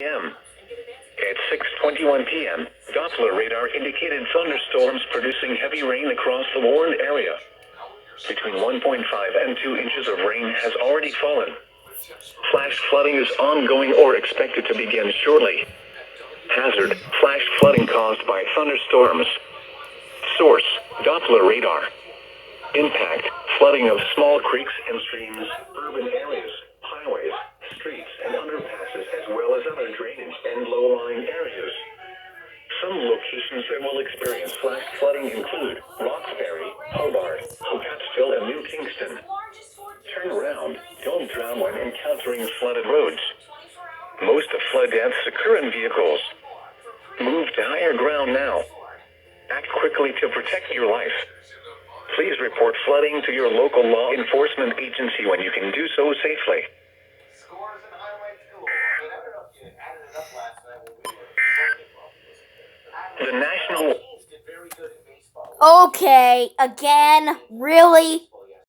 p.m. At 6:21 p.m., Doppler radar indicated thunderstorms producing heavy rain across the warned area. Between 1.5 and 2 inches of rain has already fallen. Flash flooding is ongoing or expected to begin shortly. Hazard: flash flooding caused by thunderstorms. Source: Doppler radar. Impact: flooding of small creeks and streams, urban areas, highways, streets, and underpasses, as well as other drainage and low-lying areas. Some locations that will experience flash flooding include Roxbury, Hobart, Catskill, and New Kingston. Turn around. Don't drown when encountering flooded roads. Most of flood deaths occur in vehicles. Move to higher ground now. Act quickly to protect your life. Please report flooding to your local law enforcement agency when you can do so safely. The National... Okay, again, really?